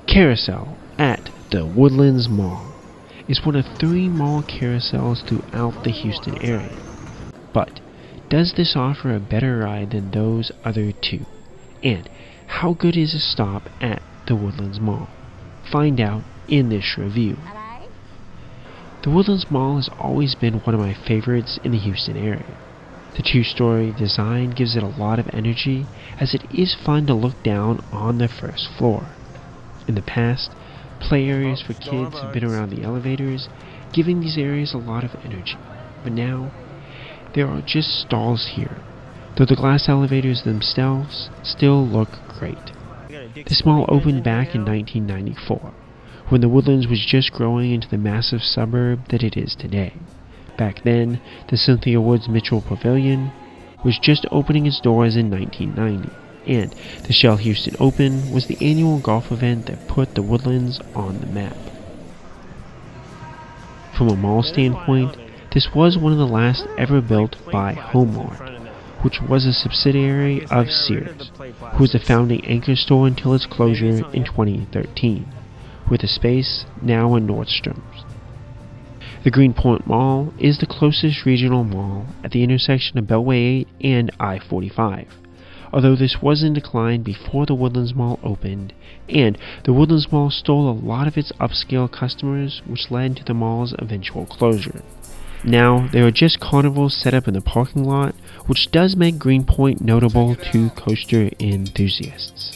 Carousel at the Woodlands Mall is one of 3 mall carousels throughout the Houston area. But does this offer a better ride than those other 2? And how good is a stop at the Woodlands Mall? Find out in this review. The Woodlands Mall has always been one of my favorites in the Houston area. The 2-story design gives it a lot of energy, as it is fun to look down on the first floor. In the past, play areas for kids have been around the elevators, giving these areas a lot of energy. But now, there are just stalls here, though the glass elevators themselves still look great. This mall opened back in 1994, when the Woodlands was just growing into the massive suburb that it is today. Back then, the Cynthia Woods Mitchell Pavilion was just opening its doors in 1990, and the Shell Houston Open was the annual golf event that put the Woodlands on the map. From a mall standpoint, this was one of the last ever built by Homeward, which was a subsidiary of Sears, who was the founding anchor store until its closure in 2013, with a space now in Nordstrom's. The Greenpoint Mall is the closest regional mall at the intersection of Beltway 8 and I-45, although this was in decline before the Woodlands Mall opened, and the Woodlands Mall stole a lot of its upscale customers, which led to the mall's eventual closure. Now, there are just carnivals set up in the parking lot, which does make Greenpoint notable to coaster enthusiasts.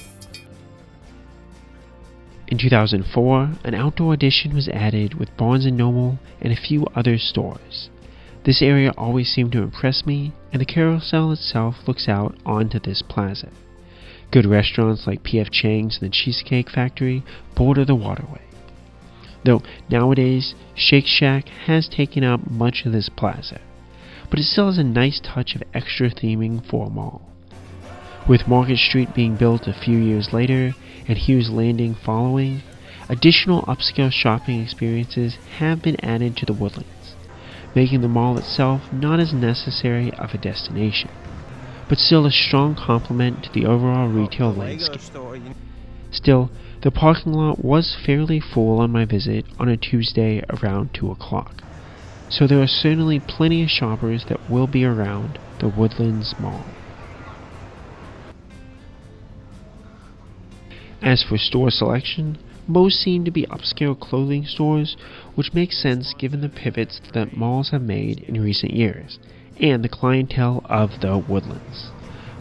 In 2004, an outdoor addition was added with Barnes & Noble and a few other stores. This area always seemed to impress me, and the carousel itself looks out onto this plaza. Good restaurants like P.F. Chang's and the Cheesecake Factory border the waterway. Though nowadays, Shake Shack has taken up much of this plaza, but it still has a nice touch of extra theming for a mall. With Market Street being built a few years later and Hughes Landing following, additional upscale shopping experiences have been added to the Woodlands, making the mall itself not as necessary of a destination, but still a strong complement to the overall retail landscape. Still, the parking lot was fairly full on my visit on a Tuesday around 2 o'clock, so there are certainly plenty of shoppers that will be around the Woodlands Mall. As for store selection, most seem to be upscale clothing stores, which makes sense given the pivots that malls have made in recent years, and the clientele of the Woodlands.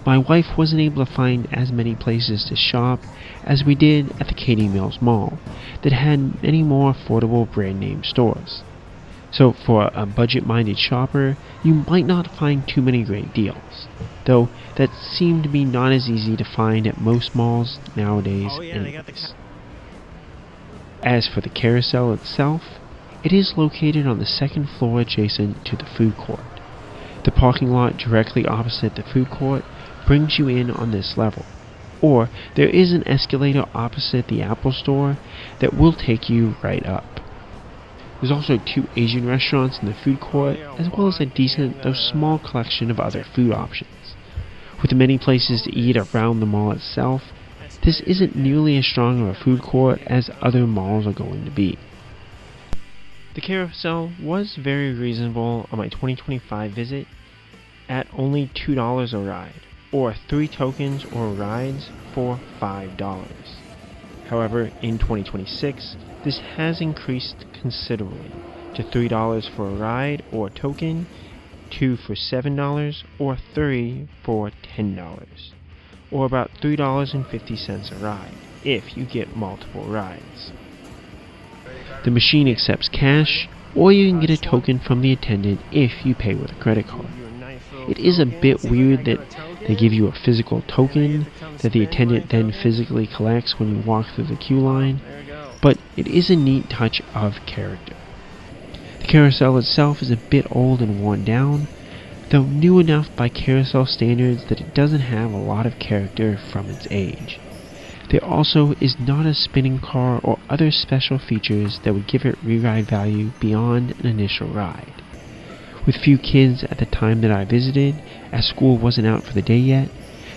My wife wasn't able to find as many places to shop as we did at the Katy Mills Mall, that had many more affordable brand name stores. So for a budget-minded shopper, you might not find too many great deals, though that seem to be not as easy to find at most malls nowadays anyways. As for the carousel itself, it is located on the 2nd floor adjacent to the food court. The parking lot directly opposite the food court brings you in on this level, or there is an escalator opposite the Apple store that will take you right up. There's also 2 Asian restaurants in the food court, as well as a decent though small collection of other food options. With many places to eat around the mall itself, this isn't nearly as strong of a food court as other malls are going to be. The carousel was very reasonable on my 2025 visit, at only $2 a ride, or 3 tokens or rides for $5. However, in 2026, this has increased considerably to $3 for a ride or token, 2 for $7, or 3 for $10, or about $3.50 a ride if you get multiple rides. The machine accepts cash, or you can get a token from the attendant if you pay with a credit card. It is a bit weird that they give you a physical token that the attendant then physically collects when you walk through the queue line, but it is a neat touch of character. The carousel itself is a bit old and worn down, though new enough by carousel standards that it doesn't have a lot of character from its age. There also is not a spinning car or other special features that would give it re-ride value beyond an initial ride. With few kids at the time that I visited, as school wasn't out for the day yet,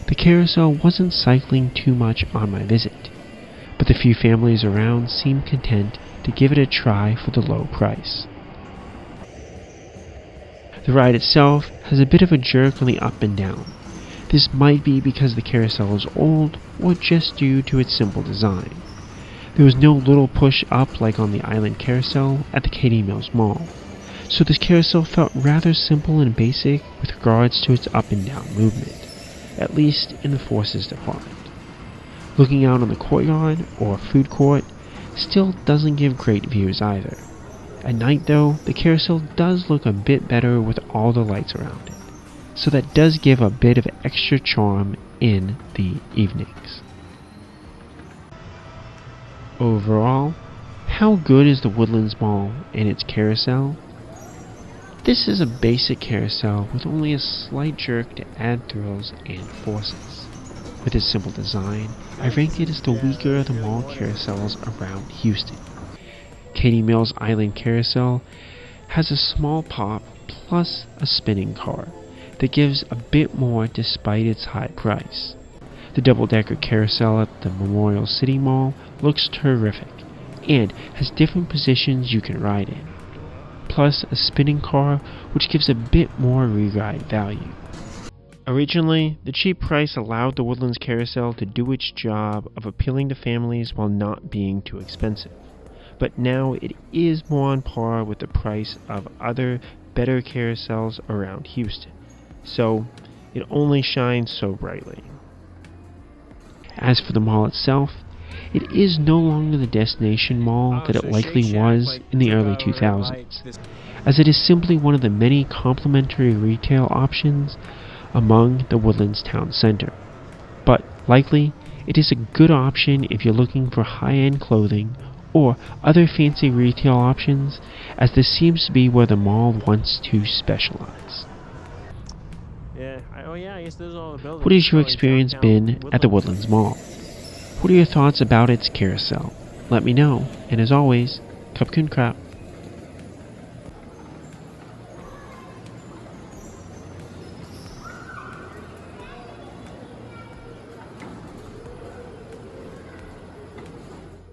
the carousel wasn't cycling too much on my visit. But the The few families around seem content to give it a try for the low price. The ride itself has a bit of a jerk on the up and down. This might be because the carousel is old, or just due to its simple design. There was no little push up like on the Island Carousel at the Katy Mills Mall, so this carousel felt rather simple and basic with regards to its up and down movement, at least in the forces department. Looking out on the courtyard, or food court, still doesn't give great views either. At night though, the carousel does look a bit better with all the lights around it, so that does give a bit of extra charm in the evenings. Overall, how good is the Woodlands Mall and its carousel? This is a basic carousel with only a slight jerk to add thrills and forces. With its simple design, I rank it as the weaker of the mall carousels around Houston. Katy Mills Island Carousel has a small pop plus a spinning car that gives a bit more despite its high price. The double-decker carousel at the Memorial City Mall looks terrific and has different positions you can ride in, plus a spinning car which gives a bit more re-ride value. Originally, the cheap price allowed the Woodlands Carousel to do its job of appealing to families while not being too expensive. But now it is more on par with the price of other better carousels around Houston, so it only shines so brightly. As for the mall itself, it is no longer the destination mall that it likely was in the early 2000s, as it is simply one of the many complementary retail options among the Woodlands town center. But likely, it is a good option if you're looking for high-end clothing or other fancy retail options, as this seems to be where the mall wants to specialize. What has your experience been at the Woodlands Mall? What are your thoughts about its carousel? Let me know, and as always, Cupcoon Crap.